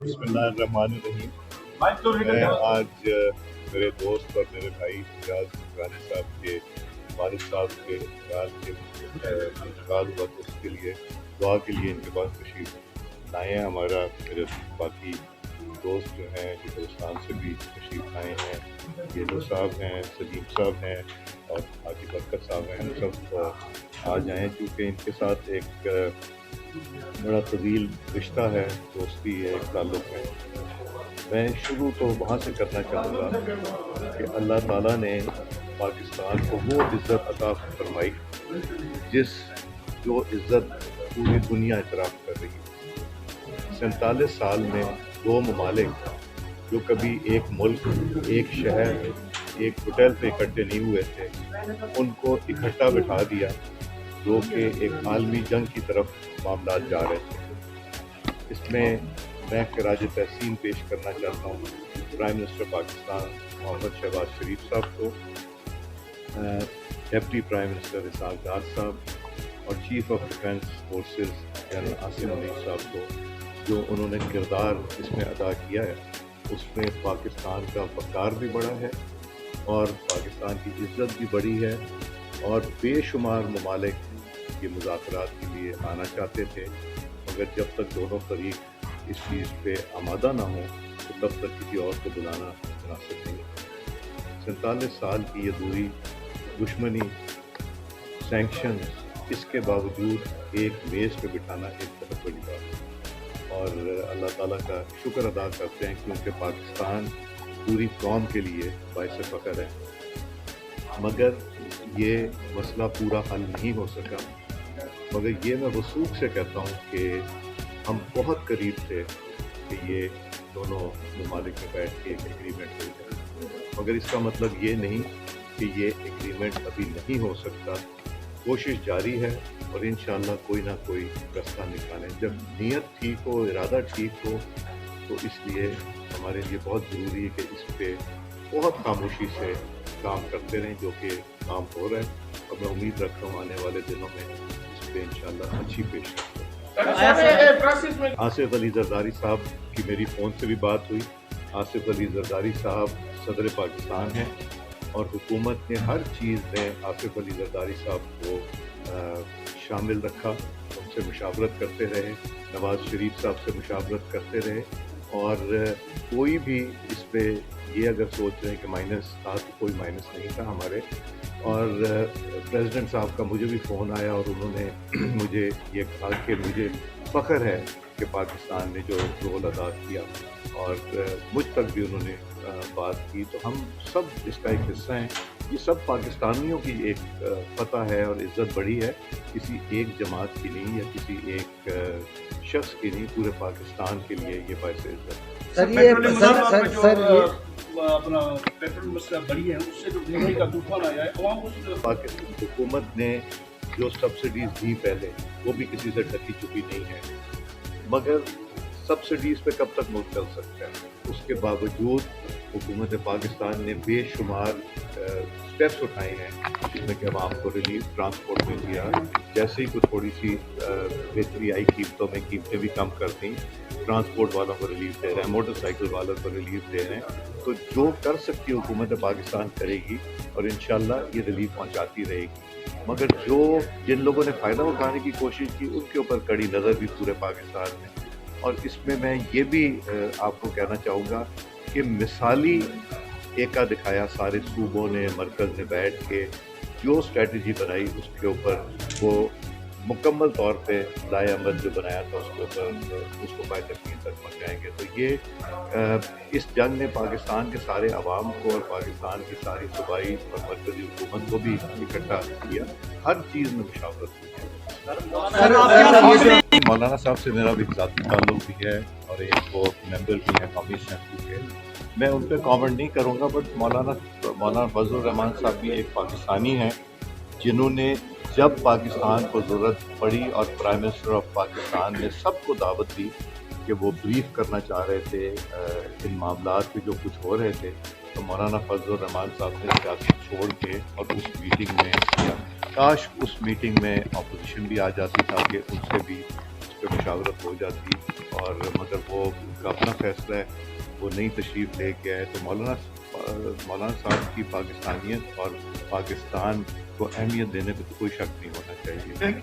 बिस्मिल्लाहिर्रहमानिर्रहीम। मैं आज मेरे दोस्त और मेरे भाई नियाज रानी साहब के वालिद साहब के इंतकाल हुआ तो उसके लिए दुआ के लिए इनके पास तशरीफ़ लाए हैं। हमारा मेरे बाकी दोस्त जो हैं हिंदुस्तान से भी तशरीफ़ लाए हैं, येलो साहब हैं, सलीम साहब हैं और हाजी बरकत साहब हैं। हम सब आज आए क्योंकि इनके साथ एक बड़ा तवील रिश्ता है, दोस्ती है, एक ताल्लुक़ है। मैं शुरू तो वहाँ से करना चाहूँगा कि अल्लाह ताला ने पाकिस्तान को वो इज़्ज़त अता फरमाई जो इज़्ज़त पूरी दुनिया इतराफ़ कर रही है। 47 साल में दो ममालिक जो कभी एक मुल्क, एक शहर, एक होटल पे इकट्ठे नहीं हुए थे, उनको इकट्ठा बिठा दिया, जो कि एक आलमी जंग की तरफ मामला जा रहे थे। इसमें मैं खराज तहसीन पेश करना चाहता हूँ प्राइम मिनिस्टर पाकिस्तान मोहम्मद शहबाज शरीफ साहब को, डिप्टी प्राइम मिनिस्टर इसहाक डार साहब और chief of defence forces general Asim Munir साहब को, जो उन्होंने किरदार इसमें अदा किया है। उसमें पाकिस्तान का वक़ार भी बढ़ा है और पाकिस्तान की इज़्ज़त भी बढ़ी है और बेशुमार ममालिक ये मुज़ाकरात के लिए आना चाहते थे, मगर जब तक दोनों फरीक इस चीज़ पे आमादा ना हो तो तब तक किसी और को बुलाना मुनासिब नहीं। 47 साल की ये दूरी, दुश्मनी, सैंक्शंस, इसके बावजूद एक मेज़ पे बिठाना एक बहुत बड़ी बात है और अल्लाह ताला का शुक्र अदा करते हैं क्योंकि पाकिस्तान पूरी कौम के लिए बाइस फ़ख्र है। मगर ये मसला पूरा हल नहीं हो सका, मगर ये मैं वसूख से कहता हूँ कि हम बहुत करीब थे कि ये दोनों ममालिक में बैठ के एक एग्रीमेंट हो जाए, मगर इसका मतलब ये नहीं कि ये एग्रीमेंट अभी नहीं हो सकता। कोशिश जारी है और इंशाअल्लाह कोई ना कोई रास्ता निकालें। जब नीयत ठीक हो, इरादा ठीक हो, तो इसलिए हमारे लिए बहुत ज़रूरी है कि इस पे बहुत खामोशी से काम करते रहें, जो कि काम हो रहा है और मैं उम्मीद रख रहा हूँ आने वाले दिनों में इस पे इंशाअल्लाह अच्छी पेश। आसिफ अली जरदारी साहब की मेरी फ़ोन से भी बात हुई। आसिफ अली जरदारी साहब सदर पाकिस्तान हैं और हुकूमत ने हर चीज़ में आसिफ अली जरदारी साहब को शामिल रखा, उनसे मुशावरत करते रहे, नवाज़ शरीफ साहब से मुशावरत करते रहे और कोई भी इस पे ये अगर सोच रहे हैं कि माइनस था तो कोई माइनस नहीं था हमारे। और प्रेसिडेंट साहब का मुझे भी फ़ोन आया और उन्होंने मुझे ये कहा कि मुझे फ़ख्र है कि पाकिस्तान ने जो रोल अदा किया और मुझ तक भी उन्होंने बात की, तो हम सब इसका एक हिस्सा हैं। ये सब पाकिस्तानियों की एक पता है और इज़्ज़त बड़ी है, किसी एक जमात की नहीं या किसी एक शख्स की नहीं, पूरे पाकिस्तान के लिए ये बाइस इज़्ज़त। सर अपना पेट्रोल मसला बड़ी है, उससे जो बिजली का तूफान आया है, पाकिस्तान हुकूमत ने जो सब्सिडीज़ दी पहले, वो भी किसी से ढकी चुकी नहीं है, मगर सब्सिडीज़ पे कब तक मुल्क चल सकता है। उसके बावजूद हुकूमत पाकिस्तान ने बेशुमार स्टेप्स उठाए हैं जिसमें कि आवाम को रिलीफ ट्रांसपोर्ट में दिया। जैसे ही कुछ थोड़ी सी बेहतरी आई कीमतों में, कीमतें भी कम कर दी, ट्रांसपोर्ट वालों को रिलीफ दे रहे हैं, मोटरसाइकिल वालों को रिलीफ दे रहे हैं। तो जो कर सकती है हुकूमत पाकिस्तान करेगी और इंशाअल्लाह ये रिलीफ पहुँचाती रहेगी। मगर जिन लोगों ने फ़ायदा उठाने की कोशिश की उनके ऊपर कड़ी नज़र भी पूरे पाकिस्तान में। और इसमें मैं ये भी आपको कहना चाहूँगा कि मिसाली एका दिखाया सारे सूबों ने, मरकज़ ने बैठ के जो स्ट्रेटजी बनाई उसके ऊपर वो मुकम्मल तौर पे लाए अमल जो बनाया था उसके ऊपर उसको बायतकीन तक पहुँचाएँगे। तो ये इस जंग ने पाकिस्तान के सारे अवाम को और पाकिस्तान की सारी सूबाई और मरकज़ी हुकूमत को भी इकट्ठा किया, हर चीज़ में मुशावरत की है। मौलाना साहब से मेरा भी ज़ाती ताल्लुक़ भी है और एक वो मेंबर भी हैं कौमी असेंबली के। मैं उन पर कॉमेंट नहीं करूँगा, बट मौलाना फजलुर रहमान साहब भी एक पाकिस्तानी हैं जिन्होंने जब पाकिस्तान को ज़रूरत पड़ी और प्राइम मिनिस्टर ऑफ पाकिस्तान ने सबको दावत दी कि वो ब्रीफ करना चाह रहे थे इन मामलात पे जो कुछ हो रहे थे, तो मौलाना फजलुर रहमान साहब ने सियासत छोड़ के और उस मीटिंग में किया। काश उस मीटिंग में अपोजिशन भी आ जाती ताकि उनसे भी उस पर मुशावरत हो जाती। اور مگر وہ ان کا اپنا فیصلہ ہے، وہ نئی تشریف لے کے آئے. تو مولانا صاحب کی پاکستانیت اور پاکستان کو اہمیت دینے پہ تو کوئی شک نہیں ہونا چاہیے.